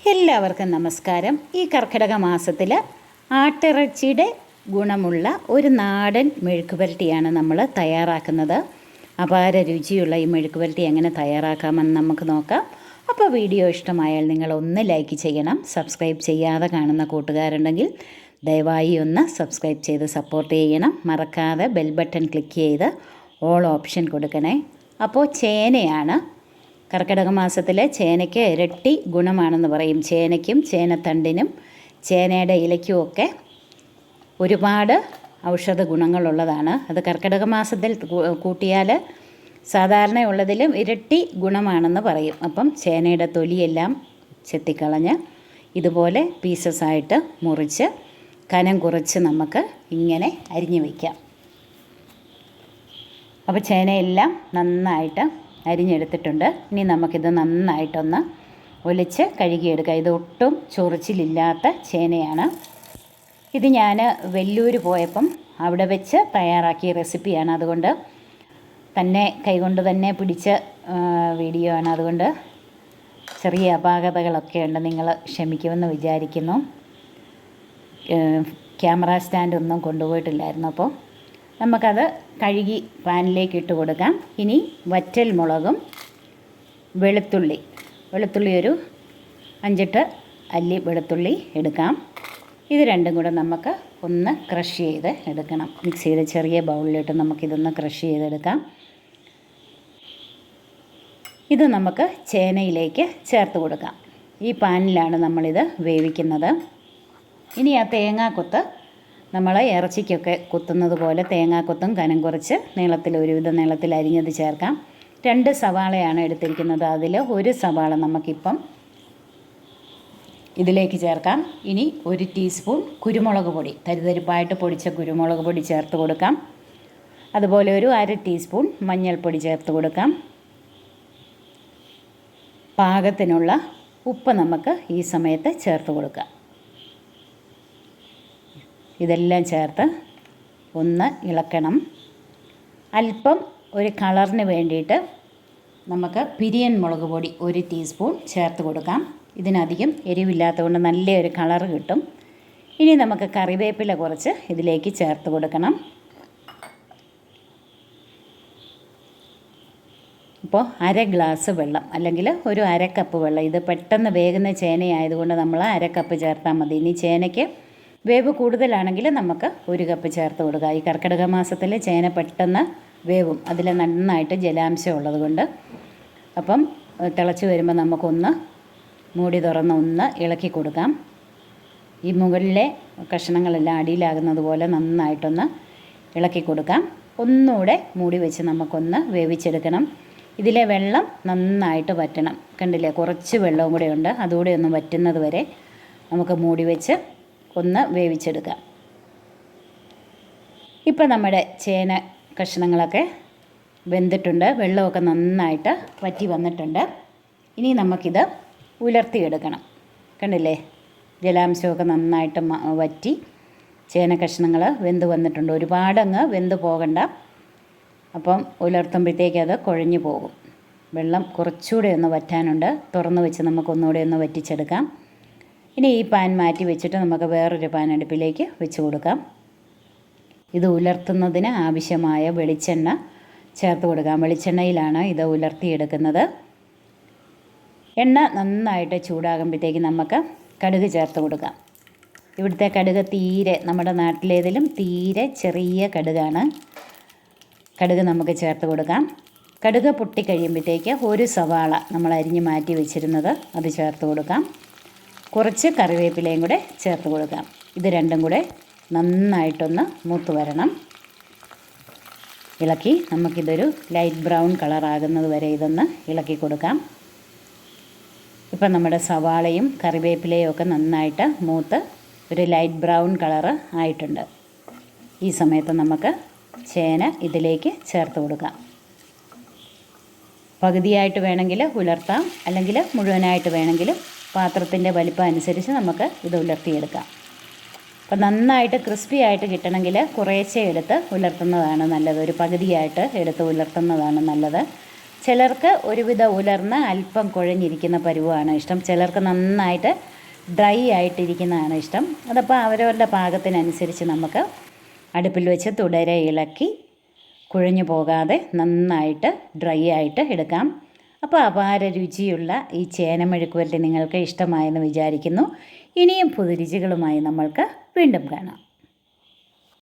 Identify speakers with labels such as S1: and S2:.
S1: എല്ലാവർക്കും നമസ്കാരം. ഈ കർക്കിടക മാസത്തിൽ ആട്ടിറച്ചിയുടെ ഗുണമുള്ള ഒരു നാടൻ മെഴുക്കുപുരട്ടിയാണ് നമ്മൾ തയ്യാറാക്കുന്നത്. അപാര രുചിയുള്ള ഈ മെഴുക്കുപുരട്ടി എങ്ങനെ തയ്യാറാക്കാമെന്ന് നമുക്ക് നോക്കാം. അപ്പോൾ വീഡിയോ ഇഷ്ടമായാൽ നിങ്ങൾ ഒന്ന് ലൈക്ക് ചെയ്യണം. സബ്സ്ക്രൈബ് ചെയ്യാതെ കാണുന്ന കൂട്ടുകാരുണ്ടെങ്കിൽ ദയവായി ഒന്ന് സബ്സ്ക്രൈബ് ചെയ്ത് സപ്പോർട്ട് ചെയ്യണം. മറക്കാതെ ബെൽ ബട്ടൺ ക്ലിക്ക് ചെയ്ത് ഓൾ ഓപ്ഷൻ കൊടുക്കണേ. അപ്പോൾ ചേനയാണ്. കർക്കിടക മാസത്തിൽ ചേനയ്ക്ക് ഇരട്ടി ഗുണമാണെന്ന് പറയും. ചേനയ്ക്കും ചേനത്തണ്ടിനും ചേനയുടെ ഇലയ്ക്കുമൊക്കെ ഒരുപാട് ഔഷധ ഗുണങ്ങളുള്ളതാണ്. അത് കർക്കിടക മാസത്തിൽ കൂട്ടിയാൽ സാധാരണയുള്ളതിലും ഇരട്ടി ഗുണമാണെന്ന് പറയും. അപ്പം ചേനയുടെ തൊലിയെല്ലാം ചെത്തിക്കളഞ്ഞ് ഇതുപോലെ പീസസായിട്ട് മുറിച്ച് കനം കുറച്ച് നമുക്ക് ഇങ്ങനെ അരിഞ്ഞു വയ്ക്കാം. അപ്പോൾ ചേനയെല്ലാം നന്നായിട്ട് അരിഞ്ഞെടുത്തിട്ടുണ്ട്. ഇനി നമുക്കിത് നന്നായിട്ടൊന്ന് ഒലിച്ച് കഴുകിയെടുക്കാം. ഇത് ഒട്ടും ചൊറിച്ചിലില്ലാത്ത ചേനയാണ്. ഇത് ഞാൻ വെല്ലൂർ പോയപ്പം അവിടെ വെച്ച് തയ്യാറാക്കിയ റെസിപ്പിയാണ്. അതുകൊണ്ട് തന്നെ കൈകൊണ്ട് തന്നെ പിടിച്ച വീഡിയോ ആണ്. അതുകൊണ്ട് ചെറിയ അപാകതകളൊക്കെ ഉണ്ട്. നിങ്ങൾ ക്ഷമിക്കുമെന്ന് വിചാരിക്കുന്നു. ക്യാമറ സ്റ്റാൻഡൊന്നും കൊണ്ടുപോയിട്ടില്ലായിരുന്നു. അപ്പോൾ നമുക്കത് കഴുകി പാനിലേക്ക് ഇട്ട് കൊടുക്കാം. ഇനി വറ്റൽ മുളകും വെളുത്തുള്ളി ഒരു 5-8 അല്ലി വെളുത്തുള്ളി എടുക്കാം. ഇത് രണ്ടും കൂടെ നമുക്ക് ഒന്ന് ക്രഷ് ചെയ്ത് എടുക്കണം. മിക്സിയുടെ ചെറിയ ബൗളിലിട്ട് നമുക്കിതൊന്ന് ക്രഷ് ചെയ്തെടുക്കാം. ഇത് നമുക്ക് ചേനയിലേക്ക് ചേർത്ത് കൊടുക്കാം. ഈ പാനിലാണ് നമ്മളിത് വേവിക്കുന്നത്. ഇനി ആ തേങ്ങാക്കൊത്ത് നമ്മൾ ഇറച്ചിക്കൊക്കെ കുത്തുന്നത് പോലെ തേങ്ങാക്കൊത്തും കനം കുറച്ച് ഒരുവിധ നീളത്തിൽ അരിഞ്ഞത് ചേർക്കാം. 2 സവാളയാണ് എടുത്തിരിക്കുന്നത്. അതിൽ 1 സവാള നമുക്കിപ്പം ഇതിലേക്ക് ചേർക്കാം. ഇനി 1 ടീസ്പൂൺ കുരുമുളക് പൊടി, തരിതരിപ്പായിട്ട് പൊടിച്ച കുരുമുളക് പൊടി ചേർത്ത് കൊടുക്കാം. അതുപോലെ ഒരു 1/2 ടീസ്പൂൺ മഞ്ഞൾപ്പൊടി ചേർത്ത് കൊടുക്കാം. പാകത്തിനുള്ള ഉപ്പ് നമുക്ക് ഈ സമയത്ത് ചേർത്ത് കൊടുക്കാം. ഇതെല്ലാം ചേർത്ത് ഒന്ന് ഇളക്കണം. അല്പം ഒരു കളറിന് വേണ്ടിയിട്ട് നമുക്ക് പിരിയൻ മുളക് പൊടി 1 ടീസ്പൂൺ ചേർത്ത് കൊടുക്കാം. ഇതിനധികം എരിവില്ലാത്തതുകൊണ്ട് നല്ലൊരു കളറ് കിട്ടും. ഇനി നമുക്ക് കറിവേപ്പില കുറച്ച് ഇതിലേക്ക് ചേർത്ത് കൊടുക്കണം. ഇപ്പോൾ 1/2 ഗ്ലാസ് വെള്ളം അല്ലെങ്കിൽ ഒരു 1/2 കപ്പ് വെള്ളം. ഇത് പെട്ടെന്ന് വേകുന്ന ചേനയായതുകൊണ്ട് നമ്മൾ 1/2 കപ്പ് ചേർത്താൽ മതി. ഇനി ചേനയ്ക്ക് വേവ് കൂടുതലാണെങ്കിൽ നമുക്ക് 1 കപ്പ് ചേർത്ത് കൊടുക്കുക. ഈ കർക്കിടക മാസത്തിൽ ചേന പെട്ടെന്ന് വേവും. അതിൽ നന്നായിട്ട് ജലാംശം ഉള്ളത് കൊണ്ട്. അപ്പം തിളച്ച് വരുമ്പോൾ നമുക്കൊന്ന് മൂടി തുറന്ന് ഒന്ന് ഇളക്കി കൊടുക്കാം. ഈ മുകളിലെ കഷ്ണങ്ങളെല്ലാം അടിയിലാകുന്നത് പോലെ നന്നായിട്ടൊന്ന് ഇളക്കി കൊടുക്കാം. ഒന്നുകൂടെ മൂടി വെച്ച് നമുക്കൊന്ന് വേവിച്ചെടുക്കണം. ഇതിലെ വെള്ളം നന്നായിട്ട് വറ്റണം. കണ്ടില്ലേ, കുറച്ച് വെള്ളവും കൂടെ ഉണ്ട്. അതുകൂടെ ഒന്ന് വറ്റുന്നത് വരെ നമുക്ക് മൂടി വെച്ച് ഒന്ന് വേവിച്ചെടുക്കാം. ഇപ്പം നമ്മുടെ ചേന കഷ്ണങ്ങളൊക്കെ വെന്തിട്ടുണ്ട്. വെള്ളമൊക്കെ നന്നായിട്ട് വറ്റി വന്നിട്ടുണ്ട്. ഇനി നമുക്കിത് ഉലർത്തിയെടുക്കണം. കണ്ടില്ലേ, ജലാംശമൊക്കെ നന്നായിട്ട് വറ്റി ചേന കഷ്ണങ്ങൾ വെന്ത് വന്നിട്ടുണ്ട്. ഒരുപാടങ്ങ് വെന്ത് പോകണ്ട. അപ്പം ഉലർത്തുമ്പോഴത്തേക്ക് അത് കുഴഞ്ഞു പോകും. വെള്ളം കുറച്ചുകൂടെ ഒന്ന് വറ്റാനുണ്ട്. തുറന്ന് വെച്ച് നമുക്കൊന്നുകൂടെ ഒന്ന് വറ്റിച്ചെടുക്കാം. ഇനി ഈ പാൻ മാറ്റി വെച്ചിട്ട് നമുക്ക് വേറൊരു പാൻ അടുപ്പിലേക്ക് വെച്ച് കൊടുക്കാം. ഇത് ഉലർത്തുന്നതിന് ആവശ്യമായ വെളിച്ചെണ്ണ ചേർത്ത് കൊടുക്കാം. വെളിച്ചെണ്ണയിലാണ് ഇത് ഉലർത്തിയെടുക്കുന്നത്. എണ്ണ നന്നായിട്ട് ചൂടാകുമ്പോഴത്തേക്ക് നമുക്ക് കടുക് ചേർത്ത് കൊടുക്കാം. ഇവിടുത്തെ കടുക് തീരെ, നമ്മുടെ നാട്ടിലേതിലും തീരെ ചെറിയ കടുകാണ്. കടുക് നമുക്ക് ചേർത്ത് കൊടുക്കാം. കടുക് പൊട്ടിക്കഴിയുമ്പോഴത്തേക്ക് 1 സവാള നമ്മൾ അരിഞ്ഞ് മാറ്റി വെച്ചിരുന്നത് അത് ചേർത്ത് കൊടുക്കാം. കുറച്ച് കറിവേപ്പിലയും കൂടെ ചേർത്ത് കൊടുക്കാം. ഇത് രണ്ടും കൂടെ നന്നായിട്ടൊന്ന് മൂത്ത് വരണം. ഇളക്കി നമുക്കിതൊരു ലൈറ്റ് ബ്രൗൺ കളറാകുന്നത് വരെ ഇതൊന്ന് ഇളക്കി കൊടുക്കാം. ഇപ്പം നമ്മുടെ സവാളയും കറിവേപ്പിലയും ഒക്കെ നന്നായിട്ട് മൂത്ത് ഒരു ലൈറ്റ് ബ്രൗൺ കളറ് ആയിട്ടുണ്ട്. ഈ സമയത്ത് നമുക്ക് ചേന ഇതിലേക്ക് ചേർത്ത് കൊടുക്കാം. പകുതിയായിട്ട് വേണമെങ്കിൽ ഉലർത്താം, അല്ലെങ്കിൽ മുഴുവനായിട്ട് വേണമെങ്കിലും പാത്രത്തിൻ്റെ വലിപ്പം അനുസരിച്ച് നമുക്ക് ഇത് ഉലർത്തിയെടുക്കാം. അപ്പോൾ നന്നായിട്ട് ക്രിസ്പി ആയിട്ട് കിട്ടണമെങ്കിൽ കുറേശ്ശെ എടുത്ത് ഉലർത്തുന്നതാണ് നല്ലത്. ഒരു പകുതിയായിട്ട് എടുത്ത് ഉലർത്തുന്നതാണ് നല്ലത്. ചിലർക്ക് ഒരുവിധം ഉലർന്ന് അല്പം കുഴഞ്ഞിരിക്കുന്ന പരുവമാണ് ഇഷ്ടം, ചിലർക്ക് നന്നായിട്ട് ഡ്രൈ ആയിട്ടിരിക്കുന്നതാണ് ഇഷ്ടം. അതപ്പോൾ അവരവരുടെ പാകത്തിനനുസരിച്ച് നമുക്ക് അടുപ്പിൽ വെച്ച് തുടരെ ഇളക്കി കുഴഞ്ഞു പോകാതെ നന്നായിട്ട് ഡ്രൈ ആയിട്ട് എടുക്കാം. അപ്പോൾ അപാര രുചിയുള്ള ഈ ചേന മെഴുക്കുവരട്ടി നിങ്ങൾക്ക് ഇഷ്ടമായെന്ന് വിചാരിക്കുന്നു. ഇനിയും പുതുരുചികളുമായി നമ്മൾക്ക് വീണ്ടും കാണാം.